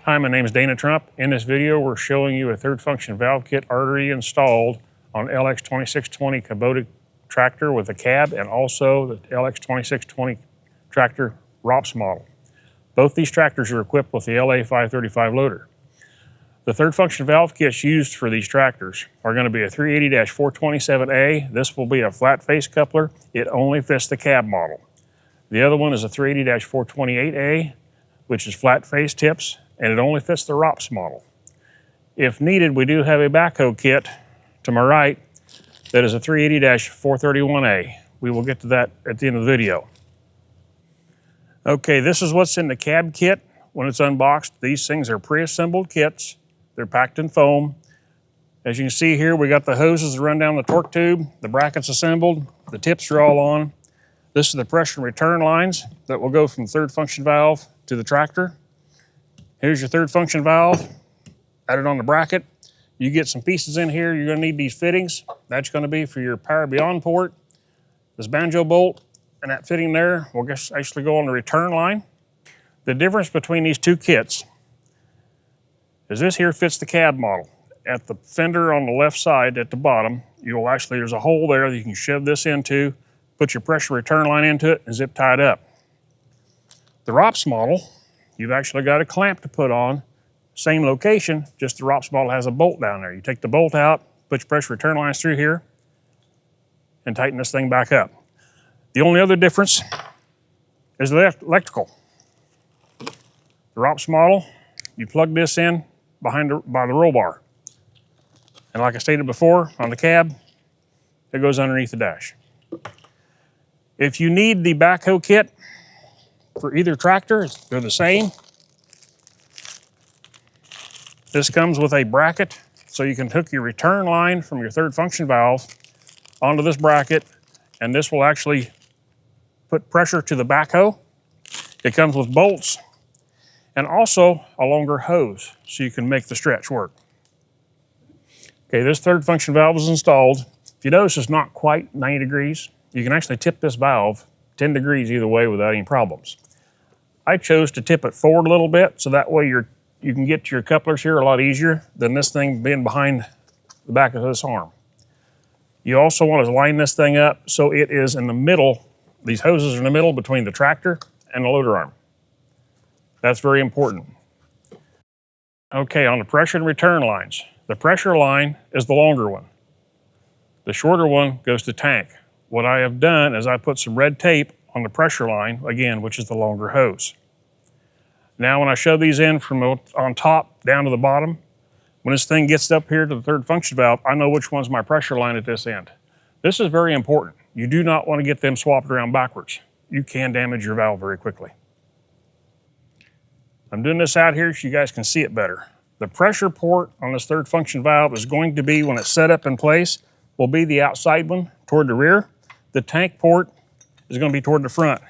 Hi, my name is Dana Trump. In this video, we're showing you a third function valve kit already installed on LX2620 Kubota tractor with a cab and also the LX2620 tractor ROPS model. Both these tractors are equipped with the LA535 loader. The third function valve kits used for these tractors are going to be a 380-427A. This will be a flat face coupler. It only fits the cab model. The other one is a 380-428A, which is flat face tips, and it only fits the ROPS model. If needed, we do have a Backhoe kit to my right that is a 380-431A. We will get to that at the end of the video. Okay, this is what's in the cab kit when it's unboxed. These things are pre-assembled kits. They're packed in foam. As you can see here, we got the hoses that run down the torque tube, the brackets assembled, the tips are all on. This is the pressure and return lines that will go from the third function valve to the tractor. Here's your third function valve, added on the bracket. You get some pieces in here, you're gonna need these fittings. That's gonna be for your power beyond port, this banjo bolt, and that fitting there will actually go on the return line. The difference between these two kits is this here fits the cab model. At the fender on the left side at the bottom, there's a hole there that you can shove this into, put your pressure return line into it, and zip tie it up. The ROPS model, you've actually got a clamp to put on, same location, just the ROPS model has a bolt down there. You take the bolt out, put your pressure return lines through here, and tighten this thing back up. The only other difference is the electrical. The ROPS model, you plug this in by the roll bar. And like I stated before, on the cab, it goes underneath the dash. If you need the Backhoe kit for either tractor, they're the same. This comes with a bracket, so you can hook your return line from your third function valve onto this bracket, and this will actually put pressure to the backhoe. It comes with bolts and also a longer hose, so you can make the stretch work. Okay, this third function valve is installed. If you notice, it's not quite 90 degrees. You can actually tip this valve 10 degrees either way without any problems. I chose to tip it forward a little bit, so that way you can get to your couplers here a lot easier than this thing being behind the back of this arm. You also want to line this thing up so it is in the middle. These hoses are in the middle between the tractor and the loader arm. That's very important. Okay, on the pressure and return lines. The pressure line is the longer one. The shorter one goes to tank. What I have done is I put some red tape on the pressure line, again, which is the longer hose. Now when I shove these in from on top down to the bottom, when this thing gets up here to the third function valve, I know which one's my pressure line at this end. This is very important. You do not want to get them swapped around backwards. You can damage your valve very quickly. I'm doing this out here so you guys can see it better. The pressure port on this third function valve is going to be, when it's set up in place, will be the outside one toward the rear. The tank port is going to be toward the front.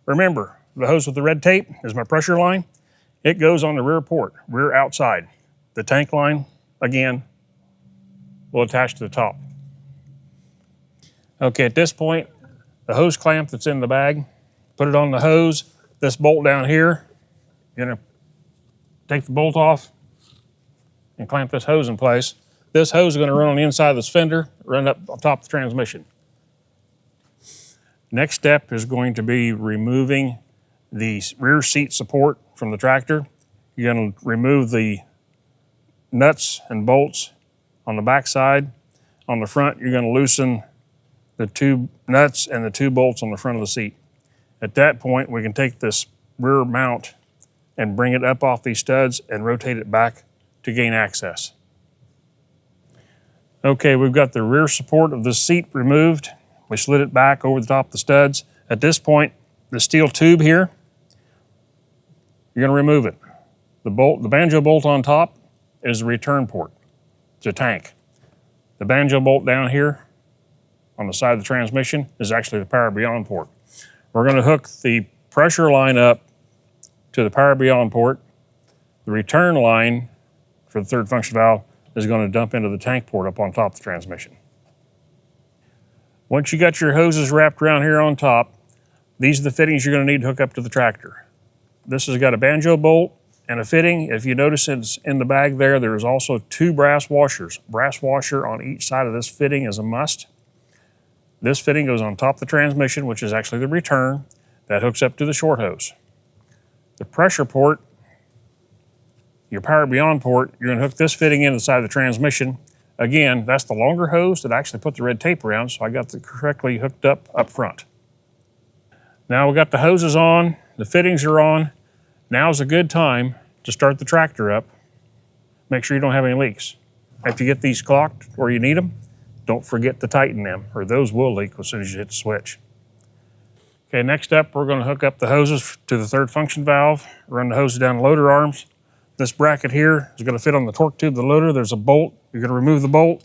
Remember, the hose with the red tape is my pressure line. It goes on the rear port, rear outside. The tank line, again, will attach to the top. Okay, at this point, the hose clamp that's in the bag, put it on the hose. This bolt down here, you're gonna take the bolt off and clamp this hose in place. This hose is gonna run on the inside of this fender, run up on top of the transmission. Next step is going to be removing the rear seat support from the tractor. You're going to remove the nuts and bolts on the back side. On the front, you're going to loosen the two nuts and the two bolts on the front of the seat. At that point, we can take this rear mount and bring it up off these studs and rotate it back to gain access. Okay, we've got the rear support of the seat removed. We slid it back over the top of the studs. At this point, the steel tube here, you're gonna remove it. The banjo bolt on top is the return port. It's a tank. The banjo bolt down here on the side of the transmission is actually the power beyond port. We're gonna hook the pressure line up to the power beyond port. The return line for the third function valve is gonna dump into the tank port up on top of the transmission. Once you got your hoses wrapped around here on top, these are the fittings you're going to need to hook up to the tractor. This has got a banjo bolt and a fitting. If you notice it's in the bag there, there's also 2 brass washers. Brass washer on each side of this fitting is a must. This fitting goes on top of the transmission, which is actually the return, that hooks up to the short hose. The pressure port, your power beyond port, you're gonna hook this fitting into the side of the transmission. Again, that's the longer hose that actually put the red tape around, so I got it correctly hooked up front. Now we got the hoses on, the fittings are on. Now's a good time to start the tractor up. Make sure you don't have any leaks. After you get these clocked where you need them, don't forget to tighten them, or those will leak as soon as you hit the switch. Okay, next up, we're gonna hook up the hoses to the third function valve, run the hoses down the loader arms. This bracket here is gonna fit on the torque tube of the loader. There's a bolt. You're gonna remove the bolt,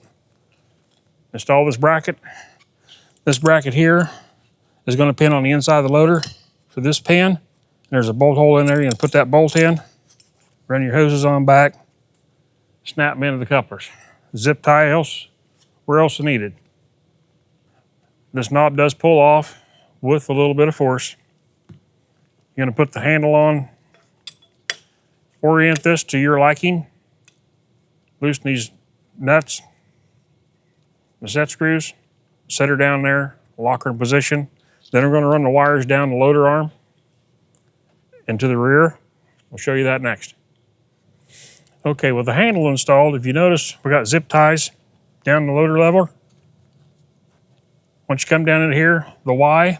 install this bracket. This bracket here is gonna pin on the inside of the loader for this pin. There's a bolt hole in there. You're gonna put that bolt in, run your hoses on back, snap them into the couplers. Zip tie where else needed. This knob does pull off with a little bit of force. You're gonna put the handle on, orient this to your liking, loosen these nuts, the set screws, set her down there, lock her in position. Then we're gonna run the wires down the loader arm into the rear. We'll show you that next. Okay, with the handle installed, if you notice, we got zip ties down the loader level. Once you come down in here, the wire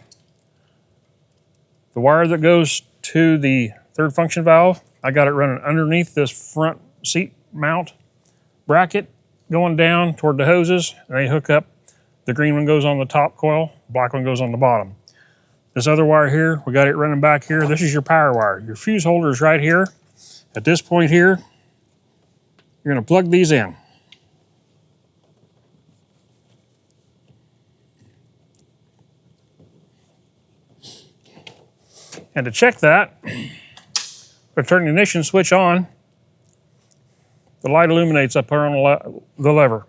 that goes to the third function valve, I got it running underneath this front seat mount bracket, going down toward the hoses, and they hook up. The green one goes on the top coil, the black one goes on the bottom. This other wire here, we got it running back here. This is your power wire. Your fuse holder is right here. At this point here, you're gonna plug these in. And to check that, I turn the ignition switch on. The light illuminates up here on the lever.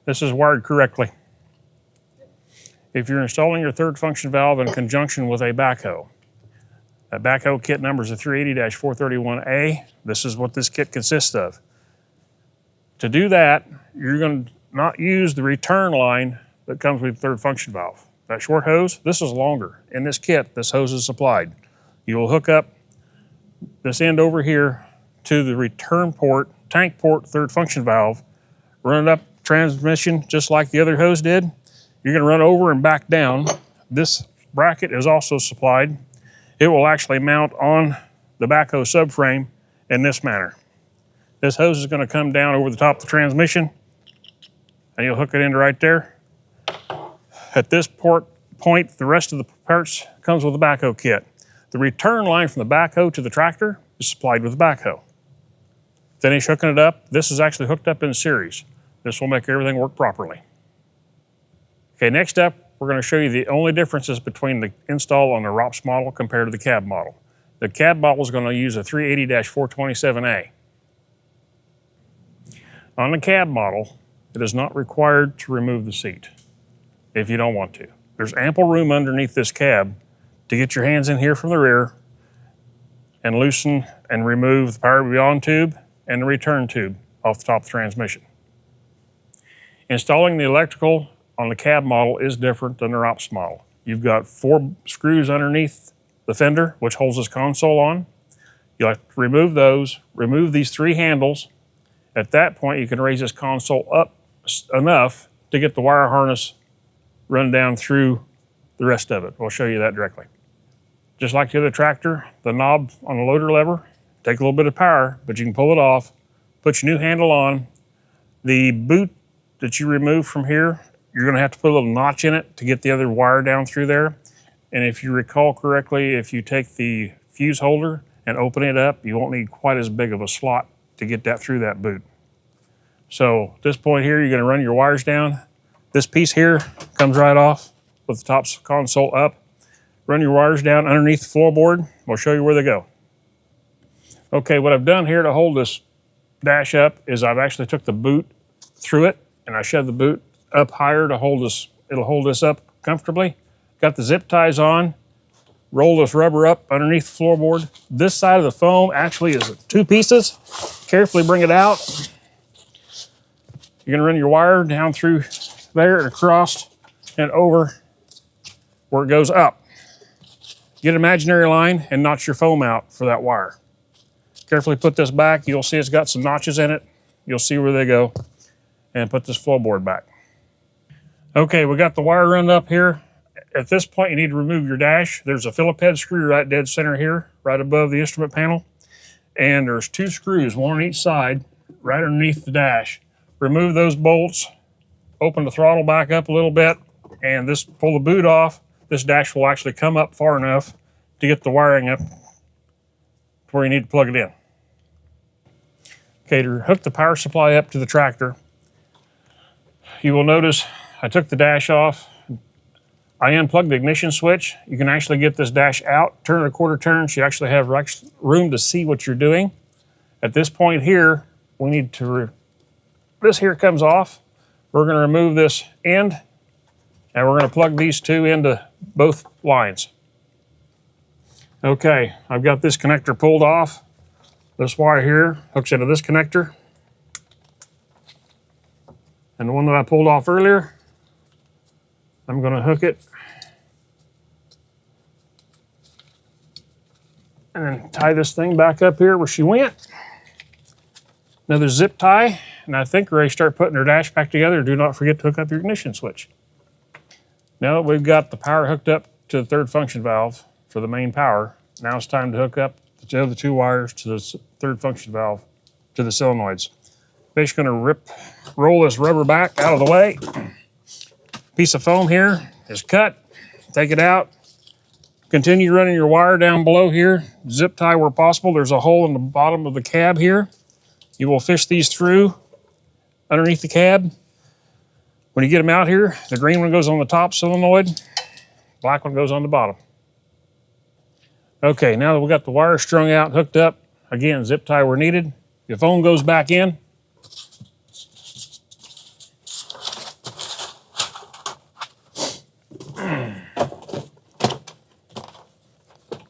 This is wired correctly. If you're installing your third function valve in conjunction with a backhoe, that backhoe kit number is a 380-431A. This is what this kit consists of. To do that, you're going to not use the return line that comes with the third function valve. That short hose, this is longer. In this kit, this hose is supplied. You will hook up this end over here to the return port, tank port, third function valve, run it up transmission just like the other hose did. You're gonna run over and back down. This bracket is also supplied. It will actually mount on the backhoe subframe in this manner. This hose is gonna come down over the top of the transmission, and you'll hook it into right there. At this point, the rest of the parts comes with the backhoe kit. The return line from the backhoe to the tractor is supplied with the backhoe. Finish hooking it up. This is actually hooked up in series. This will make everything work properly. Okay, next up, we're going to show you the only differences between the install on the ROPS model compared to the cab model. The cab model is going to use a 380-427A. On the cab model, it is not required to remove the seat if you don't want to. There's ample room underneath this cab to get your hands in here from the rear and loosen and remove the power beyond tube and the return tube off the top of the transmission. Installing the electrical on the cab model is different than the ROPS model. You've got 4 screws underneath the fender, which holds this console on. You'll have to remove those, remove these 3 handles. At that point, you can raise this console up enough to get the wire harness run down through the rest of it. We'll show you that directly. Just like the other tractor, the knob on the loader lever, take a little bit of power, but you can pull it off, put your new handle on. The boot that you remove from here, you're gonna have to put a little notch in it to get the other wire down through there. And if you recall correctly, if you take the fuse holder and open it up, you won't need quite as big of a slot to get that through that boot. So at this point here, you're gonna run your wires down. This piece here comes right off with the top console up. Run your wires down underneath the floorboard. We'll show you where they go. Okay, what I've done here to hold this dash up is I've actually took the boot through it and I shoved the boot up higher to hold this, it'll hold this up comfortably. Got the zip ties on. roll this rubber up underneath the floorboard. This side of the foam actually is 2 pieces. Carefully bring it out. You're gonna run your wire down through there and across and over where it goes up. Get an imaginary line and notch your foam out for that wire. Carefully put this back. You'll see it's got some notches in it. You'll see where they go. And put this floorboard back. Okay, we got the wire run up here. At this point, you need to remove your dash. There's a Phillip head screw right dead center here, right above the instrument panel. And there's 2 screws, one on each side, right underneath the dash. Remove those bolts, open the throttle back up a little bit, and pull the boot off. This dash will actually come up far enough to get the wiring up to where you need to plug it in. Okay, to hook the power supply up to the tractor, you will notice I took the dash off. I unplugged the ignition switch. You can actually get this dash out, turn it a quarter turn, so you actually have room to see what you're doing. At this point here, we need to, this here comes off. We're gonna remove this end, and we're gonna plug these 2 into both lines. Okay, I've got this connector pulled off. This wire here hooks into this connector. And the one that I pulled off earlier, I'm gonna hook it and then tie this thing back up here where she went. Another zip tie, and I think we're ready to start putting her dash back together. Do not forget to hook up your ignition switch. Now that we've got the power hooked up to the 3rd function valve for the main power, now it's time to hook up the other 2 wires to the 3rd function valve to the solenoids. Basically gonna roll this rubber back out of the way. Piece of foam here is cut. Take it out. Continue running your wire down below here. Zip tie where possible. There's a hole in the bottom of the cab here. You will fish these through underneath the cab. When you get them out here, the green one goes on the top solenoid, black one goes on the bottom. Okay, now that we got the wire strung out, hooked up, again, zip tie where needed. Your foam goes back in.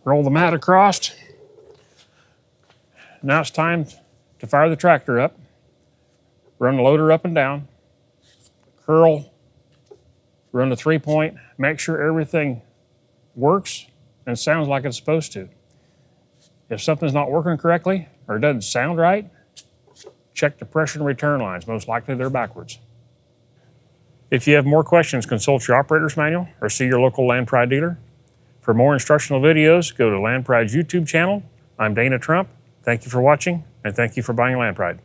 Roll the mat across. Now it's time to fire the tractor up. Run the loader up and down. Curl. Run the 3-point. Make sure everything works and sounds like it's supposed to. If something's not working correctly or it doesn't sound right, check the pressure and return lines. Most likely they're backwards. If you have more questions, consult your operator's manual or see your local Land Pride dealer. For more instructional videos, go to Land Pride's YouTube channel. I'm Dana Trump. Thank you for watching, and thank you for buying Land Pride.